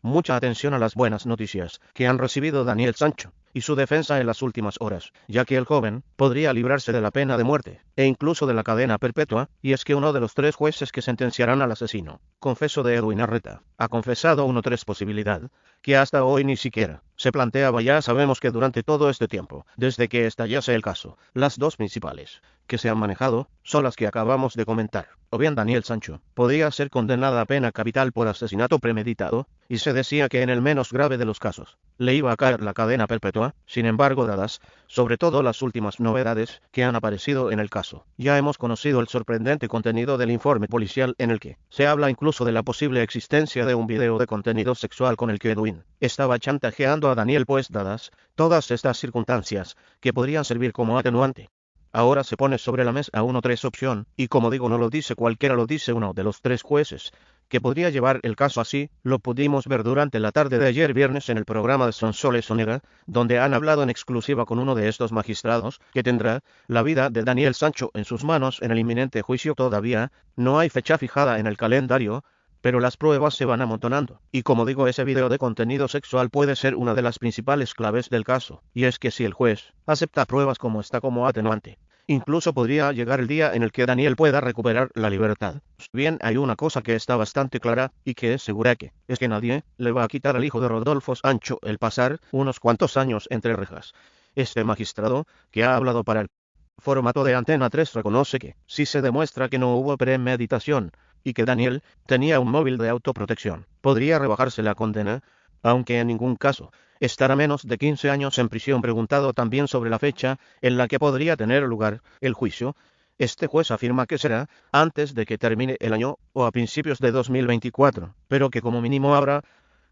Mucha atención a las buenas noticias que han recibido Daniel Sancho y su defensa en las últimas horas, ya que el joven podría librarse de la pena de muerte, e incluso de la cadena perpetua, y es que uno de los 3 jueces que sentenciarán al asesino, confeso de Edwin Arrieta, ha confesado tres posibilidad, que hasta hoy ni siquiera se planteaba. Ya sabemos que durante todo este tiempo, desde que estallase el caso, las 2 principales que se han manejado son las que acabamos de comentar. O bien Daniel Sancho podría ser condenada a pena capital por asesinato premeditado, y se decía que en el menos grave de los casos le iba a caer la cadena perpetua. Sin embargo, dadas sobre todo las últimas novedades que han aparecido en el caso, ya hemos conocido el sorprendente contenido del informe policial, en el que se habla incluso de la posible existencia de un video de contenido sexual con el que Edwin estaba chantajeando a Daniel. Pues dadas todas estas circunstancias que podrían servir como atenuante, ahora se pone sobre la mesa 3 opción, y como digo, no lo dice cualquiera, lo dice uno de los 3 jueces que podría llevar el caso. Así lo pudimos ver durante la tarde de ayer viernes en el programa de Sonsoles Onega, donde han hablado en exclusiva con uno de estos magistrados, que tendrá la vida de Daniel Sancho en sus manos en el inminente juicio. Todavía no hay fecha fijada en el calendario, pero las pruebas se van amontonando, y como digo, ese video de contenido sexual puede ser una de las principales claves del caso, y es que si el juez acepta pruebas como esta como atenuante, incluso podría llegar el día en el que Daniel pueda recuperar la libertad. Bien, hay una cosa que está bastante clara, y que es segura, que es que nadie le va a quitar al hijo de Rodolfo Sancho el pasar unos cuantos años entre rejas. Este magistrado, que ha hablado para el formato de Antena 3, reconoce que, si se demuestra que no hubo premeditación, y que Daniel tenía un móvil de autoprotección, podría rebajarse la condena, aunque en ningún caso estará menos de 15 años en prisión. Preguntado también sobre la fecha en la que podría tener lugar el juicio, este juez afirma que será antes de que termine el año o a principios de 2024, pero que como mínimo habrá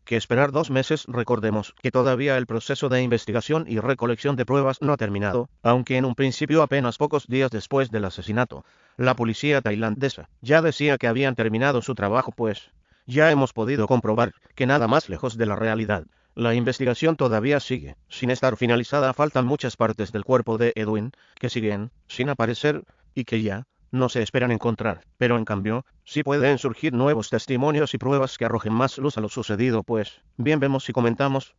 que esperar 2 meses. Recordemos que todavía el proceso de investigación y recolección de pruebas no ha terminado, aunque en un principio, apenas pocos días después del asesinato, la policía tailandesa ya decía que habían terminado su trabajo. Pues ya hemos podido comprobar que nada más lejos de la realidad. La investigación todavía sigue sin estar finalizada. Faltan muchas partes del cuerpo de Edwin que siguen sin aparecer y que ya no se esperan encontrar, pero en cambio sí pueden surgir nuevos testimonios y pruebas que arrojen más luz a lo sucedido. Pues bien, vemos y comentamos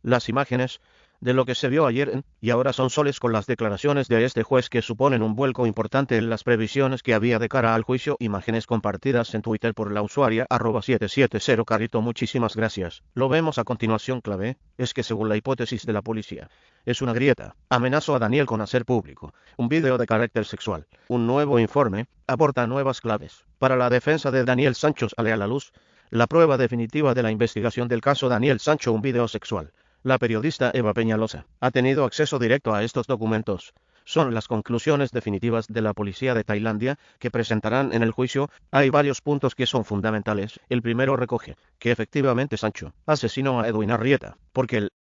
las imágenes de lo que se vio ayer y ahora son soles con las declaraciones de este juez, que suponen un vuelco importante en las previsiones que había de cara al juicio. Imágenes compartidas en Twitter por la usuaria @770carrito. Muchísimas gracias. Lo vemos a continuación. Clave es que, según la hipótesis de la policía, es una grieta. Amenazó a Daniel con hacer público un video de carácter sexual. Un nuevo informe aporta nuevas claves para la defensa de Daniel Sancho. Sale a la luz la prueba definitiva de la investigación del caso Daniel Sancho, un video sexual. La periodista Eva Peñalosa ha tenido acceso directo a estos documentos. Son las conclusiones definitivas de la policía de Tailandia que presentarán en el juicio. Hay varios puntos que son fundamentales. El primero recoge que efectivamente Sancho asesinó a Edwin Arrieta, porque el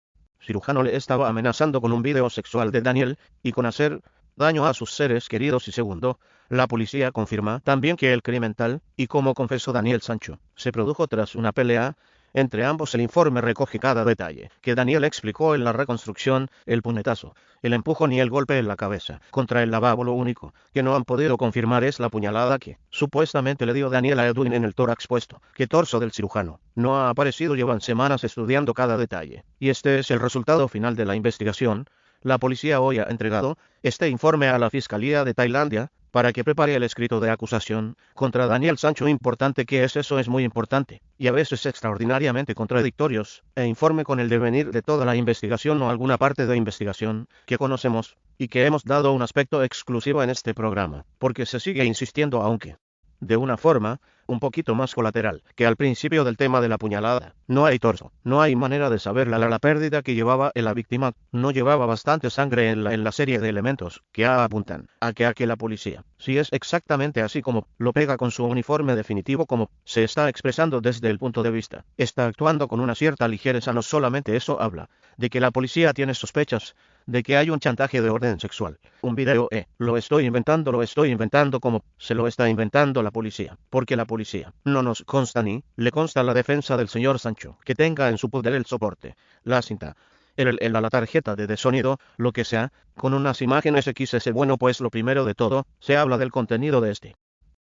cirujano le estaba amenazando con un video sexual de Daniel y con hacer daño a sus seres queridos. Y segundo, la policía confirma también que el crimen, tal y como confesó Daniel Sancho, se produjo tras una pelea entre ambos. El informe recoge cada detalle que Daniel explicó en la reconstrucción: el puñetazo, el empujón y el golpe en la cabeza contra el lavabo. Lo único que no han podido confirmar es la puñalada que supuestamente le dio Daniel a Edwin en el tórax, puesto que torso del cirujano no ha aparecido. Llevan semanas estudiando cada detalle, y este es el resultado final de la investigación. La policía hoy ha entregado este informe a la Fiscalía de Tailandia para que prepare el escrito de acusación contra Daniel Sancho. Importante que es eso, es muy importante, y a veces extraordinariamente contradictorios, e informe con el devenir de toda la investigación o alguna parte de investigación que conocemos y que hemos dado un aspecto exclusivo en este programa, porque se sigue insistiendo, aunque de una forma un poquito más colateral que al principio del tema de la puñalada. No hay torso, no hay manera de saber la pérdida que llevaba la víctima. No llevaba bastante sangre en la serie de elementos que apuntan a que la policía, si es exactamente así como lo pega con su uniforme definitivo, como se está expresando desde el punto de vista, está actuando con una cierta ligereza. No solamente eso, habla de que la policía tiene sospechas de que hay un chantaje de orden sexual. Un video, lo estoy inventando como se lo está inventando la policía, porque la policía no nos consta ni le consta la defensa del señor Sancho que tenga en su poder el soporte, la cinta, la tarjeta de sonido, lo que sea, con unas imágenes XS. Bueno, pues lo primero de todo, se habla del contenido de este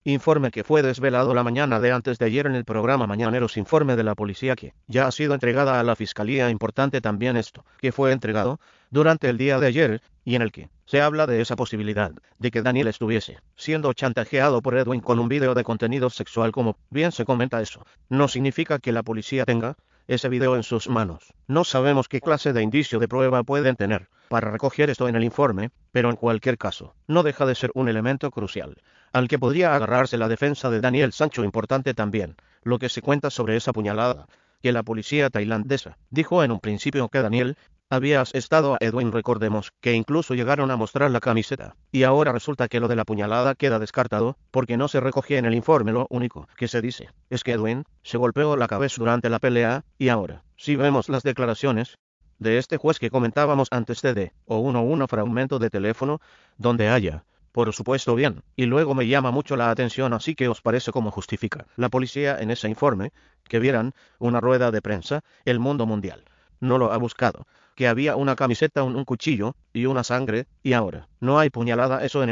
Informe que fue desvelado la mañana de antes de ayer en el programa Mañaneros. Informe de la policía que ya ha sido entregada a la fiscalía. Importante también esto, que fue entregado durante el día de ayer, y en el que se habla de esa posibilidad de que Daniel estuviese siendo chantajeado por Edwin con un vídeo de contenido sexual. Como bien se comenta, eso no significa que la policía tenga ese vídeo en sus manos. No sabemos qué clase de indicio de prueba pueden tener para recoger esto en el informe, pero en cualquier caso, no deja de ser un elemento crucial al que podría agarrarse la defensa de Daniel Sancho. Importante también lo que se cuenta sobre esa puñalada, que la policía tailandesa dijo en un principio que Daniel había asestado a Edwin. Recordemos que incluso llegaron a mostrar la camiseta, y ahora resulta que lo de la puñalada queda descartado, porque no se recogía en el informe. Lo único que se dice es que Edwin se golpeó la cabeza durante la pelea, y ahora, si vemos las declaraciones de este juez que comentábamos antes o un fragmento de teléfono donde haya, por supuesto, bien, y luego me llama mucho la atención. Así que os parece cómo justifica la policía en ese informe que vieran una rueda de prensa. El mundo mundial no lo ha buscado, que había una camiseta, un cuchillo y una sangre, y ahora no hay puñalada. Eso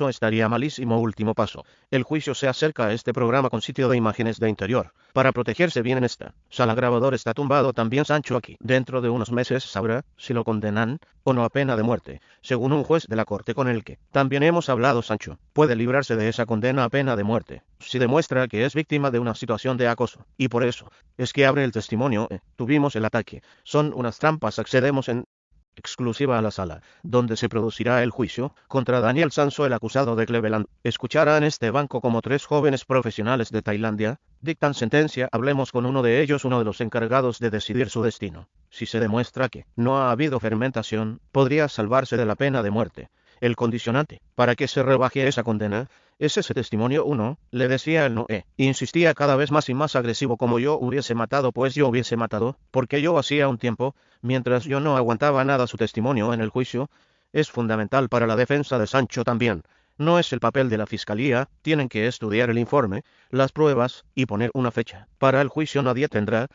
estaría malísimo. Último paso. El juicio se acerca a este programa con sitio de imágenes de interior. Para protegerse bien en esta sala grabador está tumbado también Sancho aquí. Dentro de unos meses sabrá si lo condenan o no a pena de muerte, según un juez de la corte con el que también hemos hablado. Sancho puede librarse de esa condena a pena de muerte si demuestra que es víctima de una situación de acoso, y por eso es que abre el testimonio. Tuvimos el ataque. Son unas trampas. Accedemos en exclusiva a la sala donde se producirá el juicio contra Daniel Sancho, el acusado de Cleveland. Escuchará en este banco como 3 jóvenes profesionales de Tailandia dictan sentencia. Hablemos con uno de ellos, uno de los encargados de decidir su destino. Si se demuestra que no ha habido fermentación, podría salvarse de la pena de muerte. El condicionante para que se rebaje esa condena es ese testimonio. Uno, le decía el Noé, insistía cada vez más y más agresivo, como yo hubiese matado, pues yo hubiese matado, porque yo hacía un tiempo, mientras yo no aguantaba nada. Su testimonio en el juicio es fundamental para la defensa de Sancho también. No es el papel de la fiscalía, tienen que estudiar el informe, las pruebas, y poner una fecha. Para el juicio nadie tendrá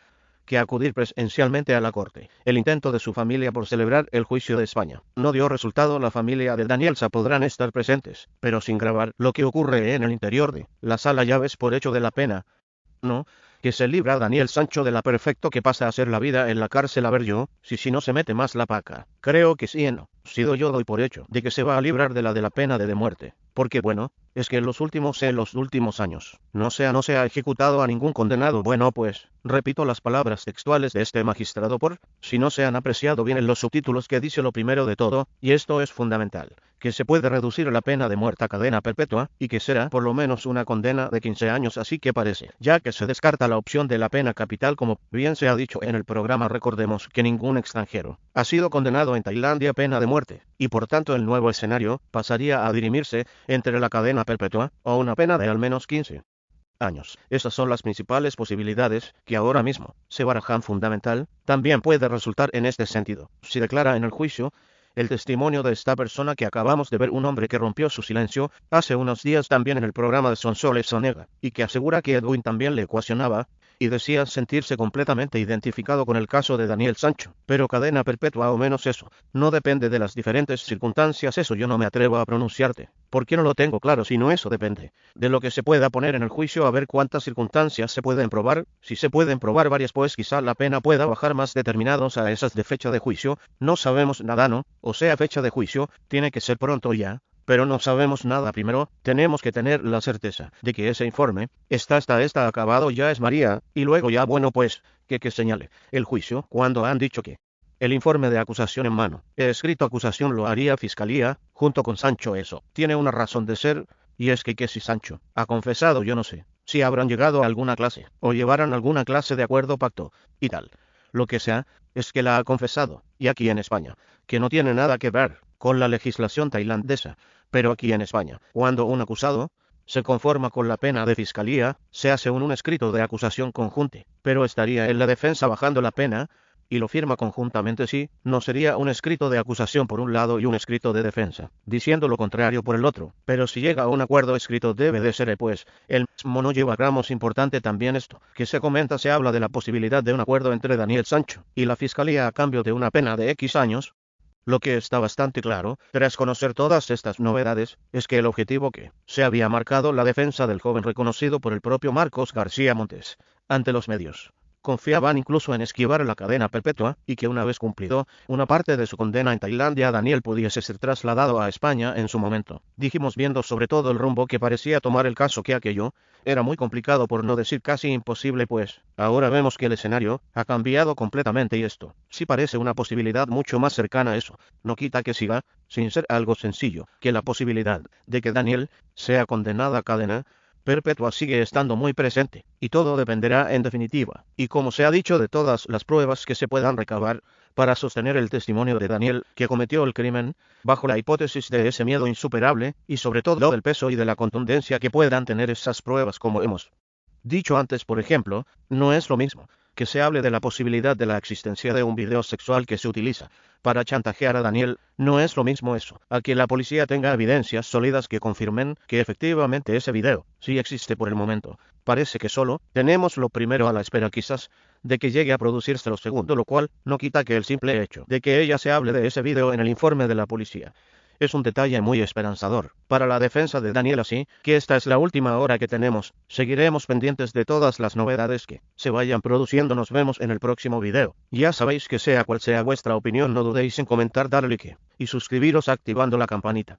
que acudir presencialmente a la corte. El intento de su familia por celebrar el juicio de España no dio resultado. La familia de Daniel Sancho podrán estar presentes, pero sin grabar lo que ocurre en el interior de la sala. Ya ves, por hecho de la pena, no, que se libra Daniel Sancho de la perfecto, que pasa a ser la vida en la cárcel. A ver yo, si no se mete más la paca. Creo que sí. No, si yo doy por hecho de que se va a librar de la pena de muerte. Porque bueno, es que en los últimos años no se ha ejecutado a ningún condenado. Bueno, pues, repito las palabras textuales de este magistrado por si no se han apreciado bien en los subtítulos, que dice lo primero de todo, y esto es fundamental, que se puede reducir la pena de muerte a cadena perpetua, y que será por lo menos una condena de 15 años. Así que parece, ya que se descarta la opción de la pena capital, como bien se ha dicho en el programa. Recordemos que ningún extranjero ha sido condenado en Tailandia a pena de muerte, y por tanto el nuevo escenario pasaría a dirimirse entre la cadena perpetua o una pena de al menos 15 años. Esas son las principales posibilidades que ahora mismo se barajan. Fundamental también puede resultar en este sentido si declara en el juicio el testimonio de esta persona que acabamos de ver, un hombre que rompió su silencio hace unos días también en el programa de Sonsoles Sonega, y que asegura que Edwin también le ecuacionaba y decía sentirse completamente identificado con el caso de Daniel Sancho. Pero cadena perpetua o menos, eso no depende de las diferentes circunstancias. Eso yo no me atrevo a pronunciarte, porque no lo tengo claro, sino eso depende de lo que se pueda poner en el juicio, a ver cuántas circunstancias se pueden probar. Si se pueden probar varias, pues quizá la pena pueda bajar más. Determinados a esas de fecha de juicio, no sabemos nada, ¿no? O sea, fecha de juicio tiene que ser pronto ya, pero no sabemos nada. Primero, tenemos que tener la certeza de que ese informe está acabado ya, es María, y luego ya, bueno, pues, que señale el juicio cuando han dicho que el informe de acusación en mano, escrito acusación, lo haría fiscalía, junto con Sancho. Eso tiene una razón de ser, y es que si Sancho ha confesado, yo no sé si habrán llegado a alguna clase, o llevarán alguna clase de acuerdo, pacto, y tal. Lo que sea, es que la ha confesado, y aquí en España, que no tiene nada que ver con la legislación tailandesa, pero aquí en España, cuando un acusado se conforma con la pena de fiscalía, se hace un escrito de acusación conjunta, pero estaría en la defensa bajando la pena, y lo firma conjuntamente. Sí, no sería un escrito de acusación por un lado y un escrito de defensa diciendo lo contrario por el otro, pero si llega a un acuerdo escrito debe de ser pues el mismo. No llevamos. Importante también esto que se comenta, se habla de la posibilidad de un acuerdo entre Daniel Sancho y la fiscalía a cambio de una pena de X años. Lo que está bastante claro, tras conocer todas estas novedades, es que el objetivo que se había marcado la defensa del joven reconocido por el propio Marcos García Montes ante los medios. Confiaban incluso en esquivar la cadena perpetua y que una vez cumplido una parte de su condena en Tailandia, Daniel pudiese ser trasladado a España en su momento. Dijimos viendo sobre todo el rumbo que parecía tomar el caso que aquello era muy complicado por no decir casi imposible, pues ahora vemos que el escenario ha cambiado completamente y esto sí parece una posibilidad mucho más cercana a eso. No quita que siga sin ser algo sencillo, que la posibilidad de que Daniel sea condenado a cadena perpetua sigue estando muy presente, y todo dependerá en definitiva, y como se ha dicho, de todas las pruebas que se puedan recabar para sostener el testimonio de Daniel, que cometió el crimen, bajo la hipótesis de ese miedo insuperable, y sobre todo del peso y de la contundencia que puedan tener esas pruebas, como hemos dicho antes. Por ejemplo, no es lo mismo que se hable de la posibilidad de la existencia de un video sexual que se utiliza para chantajear a Daniel, no es lo mismo eso, a que la policía tenga evidencias sólidas que confirmen que efectivamente ese video sí existe por el momento. Parece que solo tenemos lo primero a la espera quizás de que llegue a producirse lo segundo, lo cual no quita que el simple hecho de que ella se hable de ese video en el informe de la policía es un detalle muy esperanzador para la defensa de Daniel, así que esta es la última hora que tenemos. Seguiremos pendientes de todas las novedades que se vayan produciendo. Nos vemos en el próximo video. Ya sabéis que sea cual sea vuestra opinión, no dudéis en comentar, darle like y suscribiros activando la campanita.